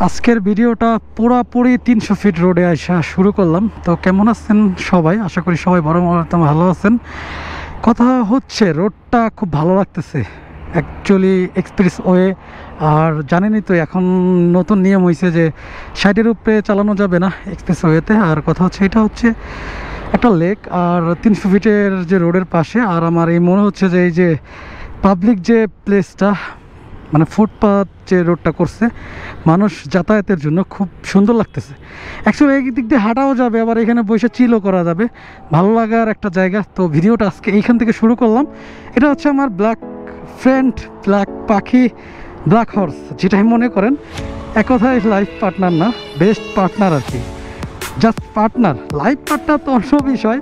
আজকের ভিডিওটা পুরোপুরি 300 ফিট রোডে আসা শুরু করলাম। তো কেমন আছেন সবাই? আশা করি সবাই বড় ভালো আছেন। কথা হচ্ছে রোডটা খুব ভালো লাগতেছে অ্যাকচুয়ালি, এক্সপ্রেস ওয়ে। আর জানেনই তো এখন নতুন নিয়ম হয়েছে যে 60-এর উপরে চালানো যাবে না এক্সপ্রেস ওয়েতে। আর কথা হচ্ছে এটা হচ্ছে একটা লেক আর 300 ফিটের যে রোডের পাশে। আর আমার এই মনে হচ্ছে যে এই যে পাবলিক যে প্লেসটা, মানে ফুটপাথ যে রোডটা করছে মানুষ যাতায়াতের জন্য, খুব সুন্দর লাগতেছে। অ্যাকচুয়ালি এই দিক দিয়ে হাঁটাও যাবে, আবার এখানে বসে চিলও করা যাবে, ভালো লাগার একটা জায়গা। তো ভিডিওটা আজকে এইখান থেকে শুরু করলাম। এটা হচ্ছে আমার ব্ল্যাক ফ্রেন্ড, ব্ল্যাক পাখি, ব্ল্যাক হর্স, যেটাই মনে করেন। এক কথায় লাইফ পার্টনার না, বেস্ট পার্টনার আর কি, জাস্ট পার্টনার। লাইফ পার্টনার তো অন্য বিষয়,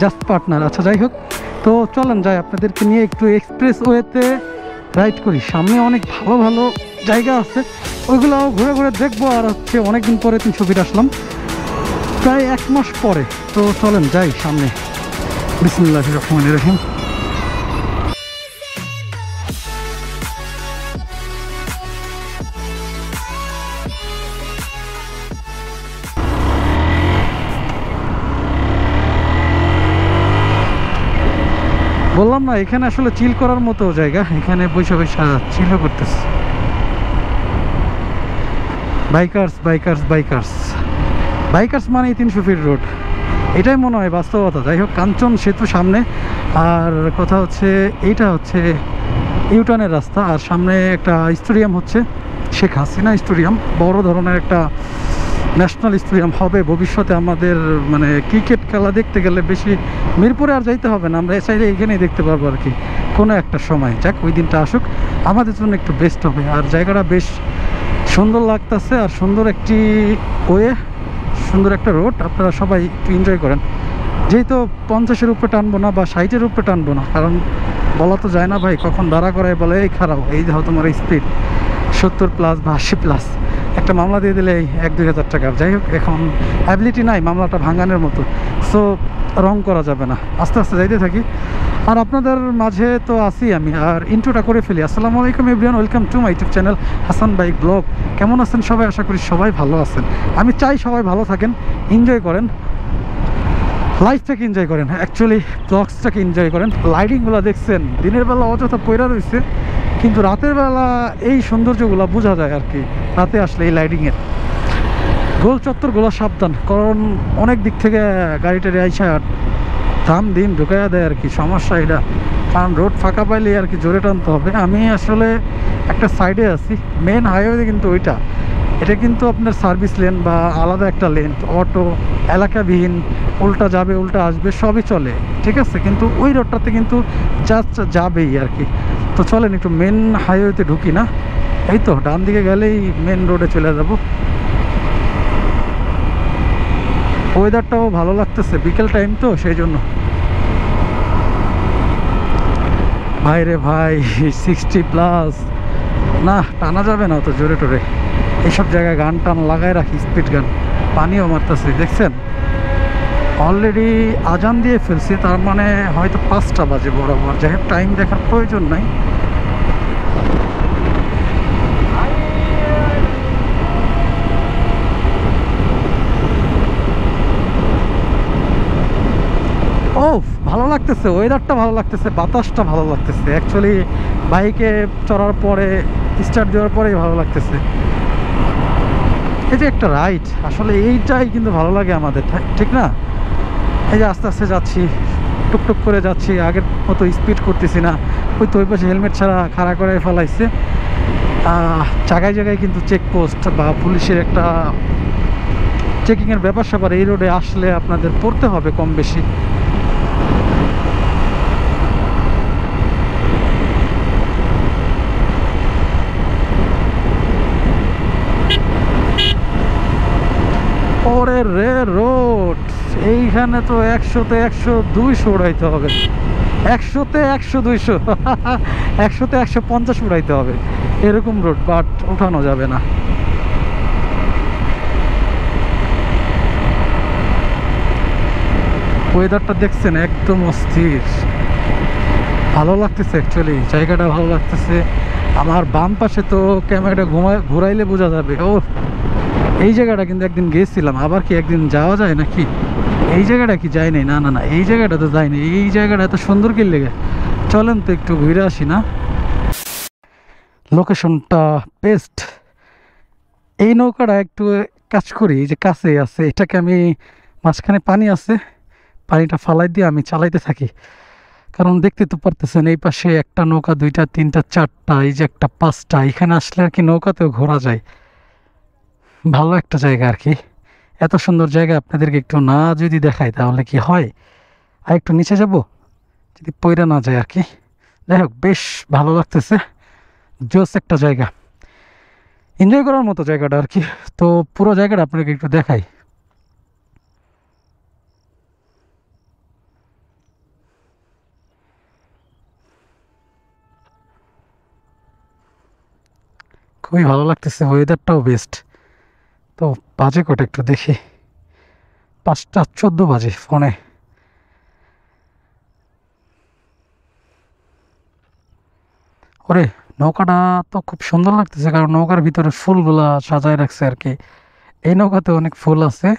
জাস্ট পার্টনার। আচ্ছা যাই হোক, তো চলেন যাই আপনাদেরকে নিয়ে একটু এক্সপ্রেস ওয়েতে রাইড করি। সামনে অনেক ভালো ভালো জায়গা আছে, ওইগুলো ঘুরে ঘুরে দেখবো। আর হচ্ছে অনেকদিন পরে 300 ফিট আসলাম, প্রায় 1 মাস পরে। তো চলেন যাই সামনে। বিসমিল্লাহির রহমানির রহিম। বললাম না, এখানে আসলে চিল করার মতো জায়গা, এখানে বসে বসে চিলও করতেছে। বাইকার্স বাইকার্স বাইকার্স বাইকার্স মানেই 300 ফিট রোড, এটাই মনে হয় বাস্তবতা। যাই হোক, কাঞ্চন সেতু সামনে। আর কথা হচ্ছে এইটা হচ্ছে ইউটার্নের রাস্তা। আর সামনে একটা স্টেডিয়াম হচ্ছে, শেখ হাসিনা স্টেডিয়াম, বড় ধরনের একটা ন্যাশনাল স্টেডিয়াম হবে ভবিষ্যতে। আমাদের মানে ক্রিকেট খেলা দেখতে গেলে বেশি মিরপুরে আর যাইতে হবে না, আমরা চাইলে এখানেই দেখতে পারবো আর কি কোনো একটা সময়। যাক, ওই দিনটা আসুক, আমাদের জন্য একটু বেস্ট হবে। আর জায়গাটা বেশ সুন্দর লাগতেছে, আর সুন্দর একটি ওয়ে, সুন্দর একটা রোড। আপনারা সবাই একটু এনজয় করেন। যেহেতু 50-এর উপরে টানবো না বা 60-এর উপরে টানবো না, কারণ বলা তো যায় না ভাই, কখন দাঁড়া করায় বলে এই খারাপ, এই দেখো তোমার স্পিড 70+ বা 80+, একটা মামলা দিয়ে দিলে এই 1-2 হাজার টাকা। যাই হোক, এখন অ্যাবিলিটি নাই মামলাটা ভাঙানোর মতো, সো রং করা যাবে না, আস্তে আস্তে যাইতে থাকি। আর আপনাদের মাঝে তো আসি আমি, আর ইন্ট্রোটা করে ফেলি। আসসালামু আলাইকুম everyone, welcome to my YouTube channel Hasan bike blog. কেমন আছেন সবাই? আশা করি সবাই ভালো আছেন। আমি চাই সবাই ভালো থাকেন, এনজয় করেন, লাইফটাকে এনজয় করেন, অ্যাকচুয়ালি ব্লগসটাকে এনজয় করেন। লাইটিংগুলো দেখছেন, দিনের বেলা অযথা পয়রা রয়েছে, কিন্তু রাতের বেলা এই সৌন্দর্যগুলো বোঝা যায় আর কি রাতে আসলে এই লাইটিংয়ের। গোল চত্বরগুলো সাবধান, কারণ অনেক দিক থেকে গাড়ি টাড়ি আইসা থাম দিন ঢুকাইয়া দেয় আর কি, সমস্যা এটা। কারণ রোড ফাঁকা পাইলে আর কি জোরে টানতে হবে। আমি আসলে একটা সাইডে আছি, মেন হাইওয়ে কিন্তু ওইটা, এটা কিন্তু আপনার সার্ভিস লেন বা আলাদা একটা লেন, অটো এলাকাবিহীন, উল্টা যাবে উল্টা আসবে সবই চলে, ঠিক আছে। কিন্তু ওই রোডটাতে কিন্তু জাস্ট যাবেই আর কি। তো চলেন একটু মেন হাইওয়েতে ঢুকি না, এই তো ডান দিকে গেলেই মেন রোডে চলে যাব। ওয়েদারটাও ভালো লাগতেছে, বিকেল টাইম তো সেই জন্য। ভাই রে ভাই, 60+, না টানা যাবে না অত জোরে টোরে। এইসব জায়গায় গান টান লাগায় রাখি, স্পিড গান, পানিও মারতেছে দেখছেন। অলরেডি আজান দিয়ে ফেলছি, তার মানে হয়তো 5টা বাজে বরাবর। যাই হোক, টাইম দেখার প্রয়োজন নাই। ও ভালো লাগতেছে, ওয়েদারটা ভালো লাগতেছে, বাতাসটা ভালো লাগতেছে। অ্যাকচুয়ালি বাইকে চড়ার পরে, স্টার্ট দেওয়ার পরেই ভালো লাগতেছে। এই যে একটা রাইড, আসলে এইটাই কিন্তু ভালো লাগে আমাদের, ঠিক না? এই যে আস্তে আস্তে যাচ্ছি, টুকটুক করে যাচ্ছি, আগের মতো স্পিড করতেছি না। ওই তো ওই পাশে হেলমেট ছাড়া খাড়া করে ফেলাইছে। জায়গায় জায়গায় কিন্তু চেকপোস্ট বা পুলিশের একটা চেকিংয়ের ব্যাপার স্যাপার এই রোডে আসলে আপনাদের পড়তে হবে কম বেশি। ওরে রে রোড, এইখানে তো 100-তে 100, 200 উড়াইতে হবে। 100-তে 100, 200, 100-তে 150 উড়াইতে হবে, এরকম রোড, বাট উঠানো যাবে না। ওয়েদারটা দেখছেন, একদম অস্থির, ভালো লাগতেছে। অ্যাকচুয়ালি জায়গাটা ভালো লাগতেছে। আমার বাম পাশে তো ক্যামেরাটা ঘুরাইলে বোঝা যাবে, ও এই জায়গাটা কিন্তু একদিন গেছিলাম, আবার কি একদিন যাওয়া যায় নাকি? এই জায়গাটা কি যায় নাই? না না না, এই জায়গাটা তো যায়নি। এই জায়গাটা এত সুন্দর কি লেগে, চলেন তো একটু ঘুরে আসি না। লোকেশনটা বেস্ট। এই নৌকাটা একটু কাজ করি, এই যে কাছে আছে, এটাকে আমি মাঝখানে পানি আছে, পানিটা ফালাই দিয়ে আমি চালাইতে থাকি। কারণ দেখতে তো পারতেছেন এই পাশে একটা নৌকা, দুইটা, তিনটা, চারটা, এই যে একটা, পাঁচটা। এখানে আসলে আর কি নৌকাতেও ঘোরা যায়। ভালো একটা জায়গা আর কি। এত সুন্দর জায়গা আপনাদেরকে একটু না যদি দেখাই তাহলে কি হয়? আর একটু নিচে যাব, যদি পয়রা না যায় আর কি। যাই হোক, বেশ ভালো লাগতেছে, জোস একটা জায়গা, এনজয় করার মতো জায়গাটা আর কি। তো পুরো জায়গাটা আপনাকে একটু দেখাই। খুবই ভালো লাগতেছে, ওয়েদারটাও বেস্ট। তো বাজে কটা একটু দেখি, 5টা 14 বাজে ফোনে। ওরে, নৌকাটা তো খুব সুন্দর লাগতেছে, কারণ নৌকার ভিতরে ফুলগুলা সাজায় রাখছে আর কি। এই নৌকাতে অনেক ফুল আছে,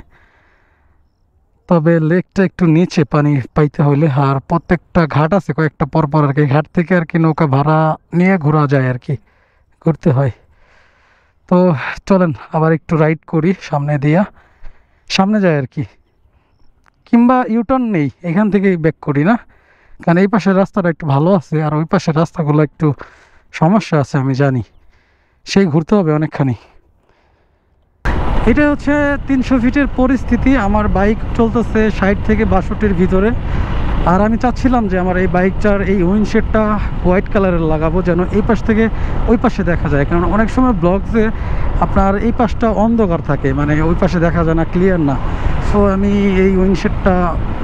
তবে লেকটা একটু নিচে পানি পাইতে হইলে। আর প্রত্যেকটা ঘাট আছে কয়েকটা পরপর আর কি, ঘাট থেকে আর কি নৌকা ভাড়া নিয়ে ঘোরা যায় আর কি, ঘুরতে হয়। তো চলেন আবার একটু রাইড করি সামনে দিয়া, সামনে যায় আর কি। কিংবা ইউটার্ন নেই, এখান থেকেই ব্যাক করি না, কারণ এই পাশের রাস্তাটা একটু ভালো আছে, আর ওই পাশের রাস্তাগুলো একটু সমস্যা আছে আমি জানি, সেই ঘুরতে হবে অনেকখানি। এটা হচ্ছে 300 ফিটের পরিস্থিতি। আমার বাইক চলতেছে 60 থেকে 62-র ভিতরে। আর আমি চাচ্ছিলাম যে আমার এই বাইকটার এই উইন্ডশেডটা হোয়াইট কালারের লাগাবো, যেন এই পাশ থেকে ওই পাশে দেখা যায়। কারণ অনেক সময় ব্লগসে আপনার এই পাশটা অন্ধকার থাকে, মানে ওই পাশে দেখা যায় না, ক্লিয়ার না। সো আমি এই উইন্ডশেডটা,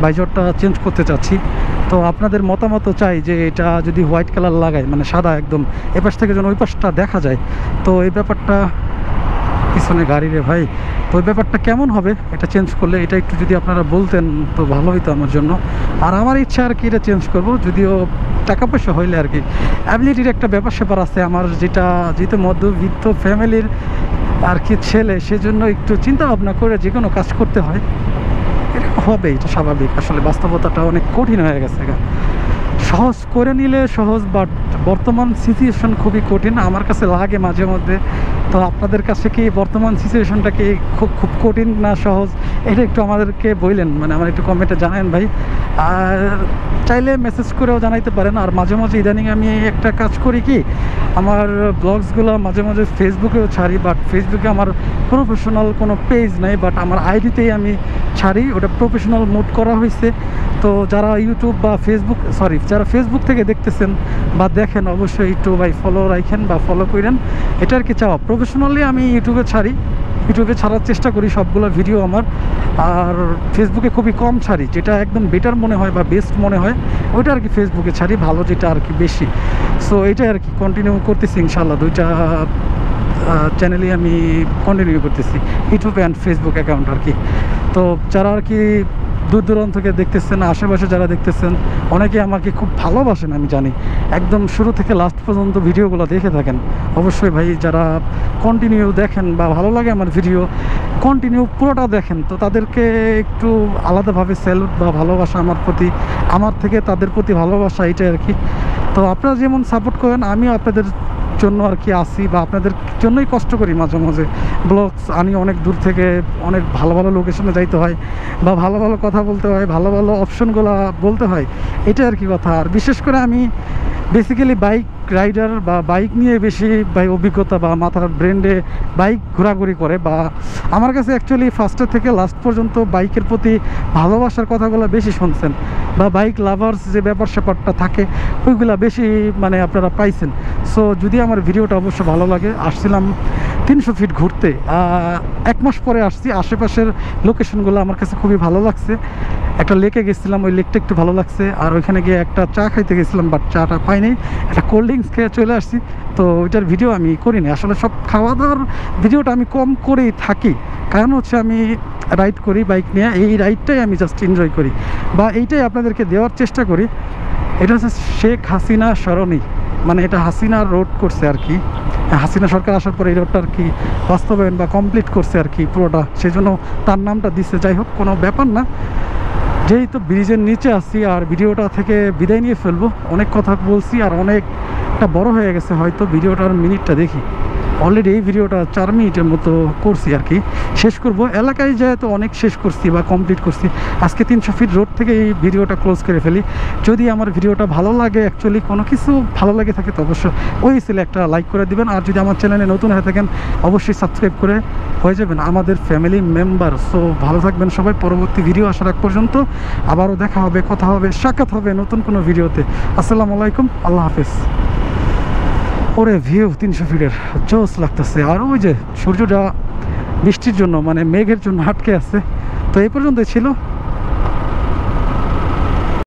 বাইজরটা চেঞ্জ করতে চাচ্ছি। তো আপনাদের মতামতও চাই যে এটা যদি হোয়াইট কালার লাগাই, মানে সাদা একদম, এ পাশ থেকে যেন ওই পাশটা দেখা যায়। তো এই ব্যাপারটা, পিছনে গাড়ি রে ভাই, তো ওই ব্যাপারটা কেমন হবে এটা চেঞ্জ করলে, এটা একটু যদি আপনারা বলতেন তো ভালো হইতো আমার জন্য। আর আমার ইচ্ছা আর কি এটা চেঞ্জ করব, যদিও টাকা পয়সা হইলে আর কি। অ্যাবিলিটির একটা ব্যাপার স্যাপার আছে আমার, যেটা যেহেতু মধ্যবিত্ত ফ্যামিলির আর কি ছেলে, সেজন্য একটু চিন্তা ভাবনা করে যে কোনো কাজ করতে হয়। এটা হবে, এটা স্বাভাবিক। আসলে বাস্তবতাটা অনেক কঠিন হয়ে গেছে। সহজ করে নিলে সহজ, বাট বর্তমান সিচুয়েশন খুবই কঠিন আমার কাছে লাগে মাঝে মধ্যে। তো আপনাদের কাছে কি বর্তমান সিচুয়েশনটা কি খুব খুব কঠিন না সহজ, এটা একটু আমাদেরকে বললেন, মানে আমার একটু কমেন্টে জানান ভাই। আর চাইলে মেসেজ করেও জানাইতে পারেন। আর মাঝে মাঝে ইদানিং আমি একটা কাজ করি কি, আমার ব্লগসগুলো মাঝে মাঝে ফেসবুকেও ছাড়ি, বাট ফেসবুকে আমার প্রফেশনাল কোনো পেজ নেই, বাট আমার আইডিতেই আমি ছাড়ি, ওটা প্রফেশনাল মোড করা হয়েছে। তো যারা ইউটিউব বা ফেসবুক, সরি, যারা ফেসবুক থেকে দেখতেছেন বা দেখেন, অবশ্যই একটু ভাই ফলো রাখেন বা ফলো করেন, এটা আর কি চাওয়া। প্রফেশনালি আমি ইউটিউবে ছাড়ি, ইউটিউবে ছাড়ার চেষ্টা করি সবগুলো ভিডিও আমার। আর ফেসবুকে খুবই কম ছাড়ি, যেটা একদম বেটার মনে হয় বা বেস্ট মনে হয় ওইটা আর কি ফেসবুকে ছাড়ি, ভালো যেটা আর কি বেশি। সো এইটাই আর কি কন্টিনিউ করতেছি ইনশাল্লাহ, দুইটা চ্যানেলই আমি কন্টিনিউ করতেছি, ইউটিউব অ্যান্ড ফেসবুক অ্যাকাউন্ট আর কি। তো যারা আর কি দূর দূরান্ত থেকে দেখতেছেন, আশেপাশে যারা দেখতেছেন, অনেকে আমাকে খুব ভালোবাসেন আমি জানি, একদম শুরু থেকে লাস্ট পর্যন্ত ভিডিওগুলো দেখে থাকেন। অবশ্যই ভাই, যারা কন্টিনিউ দেখেন বা ভালো লাগে আমার ভিডিও, কন্টিনিউ পুরোটা দেখেন, তো তাদেরকে একটু আলাদাভাবে স্যালুট বা ভালোবাসা আমার প্রতি, আমার থেকে তাদের প্রতি ভালোবাসা, এটাই আর কি। তো আপনারা যেমন সাপোর্ট করেন, আমিও আপনাদের জন্য আর কি আসি, বা আপনাদের জন্যই কষ্ট করি মাঝে মাঝে। ব্লগস আনি অনেক দূর থেকে, অনেক ভালো ভালো লোকেশনে যাইতে হয়, বা ভালো ভালো কথা বলতে হয়, ভালো ভালো অপশনগুলো বলতে হয়, এটা আর কি কথা। আর বিশেষ করে আমি বেসিক্যালি বাইক রাইডার, বা বাইক নিয়ে বেশি অভিজ্ঞতা, বা মাথার ব্রেন্ডে বাইক ঘোরাঘুরি করে, বা আমার কাছে অ্যাকচুয়ালি ফার্স্টের থেকে লাস্ট পর্যন্ত বাইকের প্রতি ভালোবাসার কথাগুলো বেশি শুনছেন, বা বাইক লাভার্স যে ব্যাপার স্যাপারটা থাকে ওইগুলা বেশি মানে আপনারা পাইছেন। সো যদি আমার ভিডিওটা অবশ্য ভালো লাগে, আসছিলাম 300 ফিট ঘুরতে, 1 মাস পরে আসছি। আশেপাশের লোকেশনগুলো আমার কাছে খুবই ভালো লাগছে। একটা লেকে গেছিলাম, ওই লেকটা একটু ভালো লাগছে। আর ওইখানে গিয়ে একটা চা খাইতে গেছিলাম, বাট চাটা পাইনি, একটা কোল্ড ড্রিঙ্কস খেয়ে চলে আসছি। তো ওইটার ভিডিও আমি করিনি আসলে, সব খাওয়া দাওয়ার ভিডিওটা আমি কম করেই থাকি, কারণ হচ্ছে আমি রাইড করি বাইক নিয়ে, এই রাইডটাই আমি জাস্ট এনজয় করি, বা এইটাই আপনাদেরকে দেওয়ার চেষ্টা করি। এটা হচ্ছে শেখ হাসিনা সরণি, মানে এটা হাসিনা রোড করছে আর কি, হাসিনা সরকার আসার পরে এই রোডটা আর কি বাস্তবায়ন বা কমপ্লিট করছে আর কি পুরোটা, সেই জন্য তার নামটা দিচ্ছে। যাই হোক, কোনো ব্যাপার না, যেই তো ব্রিজের নিচে আসছি আর ভিডিওটা থেকে বিদায় নিয়ে ফেলবো। অনেক কথা বলছি আর অনেকটা বড় হয়ে গেছে, হয়তো ভিডিওটার মিনিটটা দেখি। অলরেডি এই ভিডিওটা 4 মিনিটের মতো করছি আর কি, শেষ করব। এলাকায় যেহেতু অনেক শেষ করছি বা কমপ্লিট করছি, আজকে 300 ফিট রোড থেকে এই ভিডিওটা ক্লোজ করে ফেলি। যদি আমার ভিডিওটা ভালো লাগে, অ্যাকচুয়ালি কোনো কিছু ভালো লাগে থাকে তো অবশ্যই ওই ছেলে একটা লাইক করে দিবেন। আর যদি আমার চ্যানেলে নতুন হয়ে থাকেন অবশ্যই সাবস্ক্রাইব করে হয়ে যাবেন আমাদের ফ্যামিলি মেম্বার। সো ভালো থাকবেন সবাই, পরবর্তী ভিডিও আসার আগ পর্যন্ত আবারও দেখা হবে, কথা হবে, সাক্ষাৎ হবে নতুন কোনো ভিডিওতে। আসসালামু আলাইকুম, আল্লাহ হাফেজ। ওরে ভিউ 300 ফিটের জোস লাগতেছে। আর ওই যে সূর্যটা বৃষ্টির জন্য মানে মেঘের জন্য আটকে আছে। তো এই পর্যন্তই ছিল।